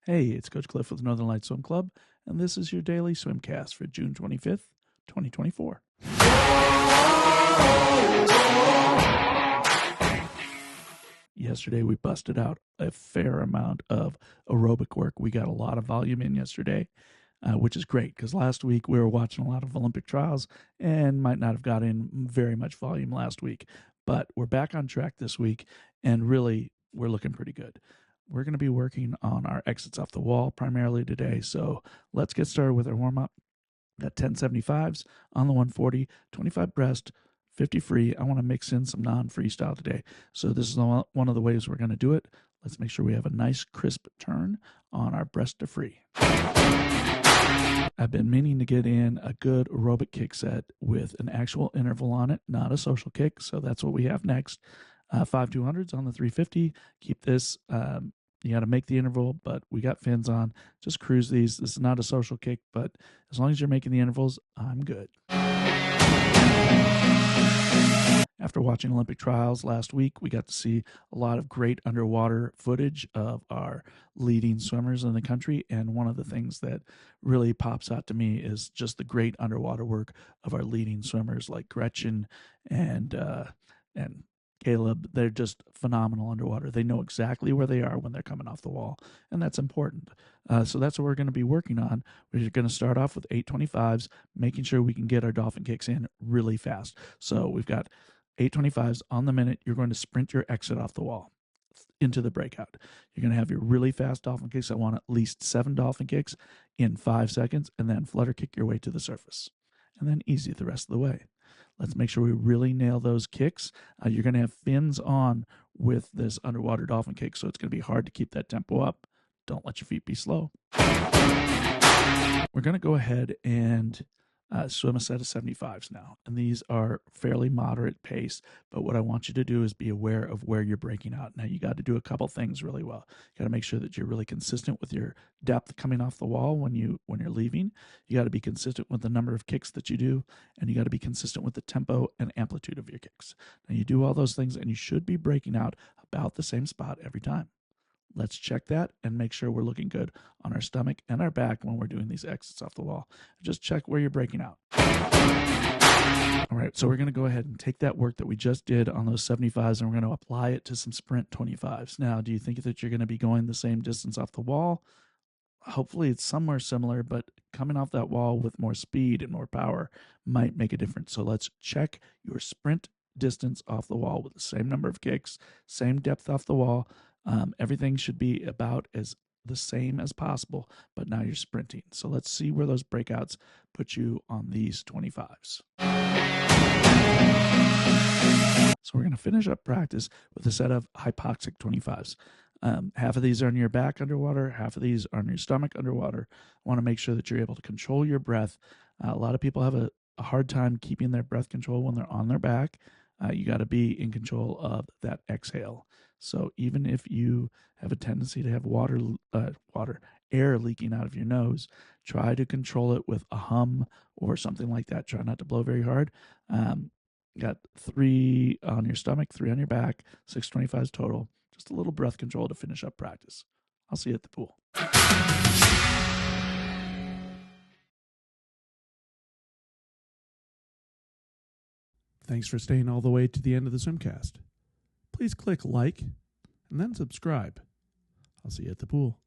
Hey, it's Coach Cliff with Northern Lights Swim Club, and this is your daily swimcast for June 25th, 2024. Yesterday, we busted out a fair amount of aerobic work. We got a lot of volume in yesterday, which is great because last week we were watching a lot of Olympic trials and might not have got in very much volume last week. But we're back on track this week, and really, we're looking pretty good. We're going to be working on our exits off the wall primarily today. So let's get started with our warm-up. Got 1075s on the 140, 25 breast, 50 free. I want to mix in some non-freestyle today. So this is one of the ways we're going to do it. Let's make sure we have a nice crisp turn on our breast to free. I've been meaning to get in a good aerobic kick set with an actual interval on it, not a social kick. So that's what we have next. 5 200s on the 350. Keep this. You got to make the interval, but we got fins on. Just cruise these. This is not a social kick, but as long as you're making the intervals, I'm good. After watching Olympic trials last week, we got to see a lot of great underwater footage of our leading swimmers in the country. And one of the things that really pops out to me is just the great underwater work of our leading swimmers like Gretchen and Caleb. They're just phenomenal underwater. They know exactly where they are when they're coming off the wall, and that's important. So that's what we're going to be working on. We're going to start off with 825s, making sure we can get our dolphin kicks in really fast. So we've got 825s on the minute. You're going to sprint your exit off the wall into the breakout. You're going to have your really fast dolphin kicks. I want at least 7 dolphin kicks in 5 seconds, and then flutter kick your way to the surface, and then easy the rest of the way. Let's make sure we really nail those kicks. You're going to have fins on with this underwater dolphin kick, so it's going to be hard to keep that tempo up. Don't let your feet be slow. We're going to go ahead and swim a set of 75s now. And these are fairly moderate pace, but what I want you to do is be aware of where you're breaking out. Now, you got to do a couple things really well. You got to make sure that you're really consistent with your depth coming off the wall when you're leaving. You got to be consistent with the number of kicks that you do, and you got to be consistent with the tempo and amplitude of your kicks. Now, you do all those things, and you should be breaking out about the same spot every time. Let's check that and make sure we're looking good on our stomach and our back when we're doing these exits off the wall. Just check where you're breaking out. All right, so we're going to go ahead and take that work that we just did on those 75s and we're going to apply it to some sprint 25s. Now, do you think that you're going to be going the same distance off the wall? Hopefully it's somewhere similar, but coming off that wall with more speed and more power might make a difference. So let's check your sprint distance off the wall with the same number of kicks, same depth off the wall. Everything should be about as the same as possible, but now you're sprinting. So let's see where those breakouts put you on these 25s. So we're going to finish up practice with a set of hypoxic 25s. Half of these are on your back underwater, half of these are on your stomach underwater. I want to make sure that you're able to control your breath. A lot of people have a hard time keeping their breath control when they're on their back. You got to be in control of that exhale. So even if you have a tendency to have air leaking out of your nose, try to control it with a hum or something like that. Try not to blow very hard. Got 3 on your stomach, 3 on your back, 625s total. Just a little breath control to finish up practice. I'll see you at the pool. Thanks for staying all the way to the end of the swimcast. Please click like and then subscribe. I'll see you at the pool.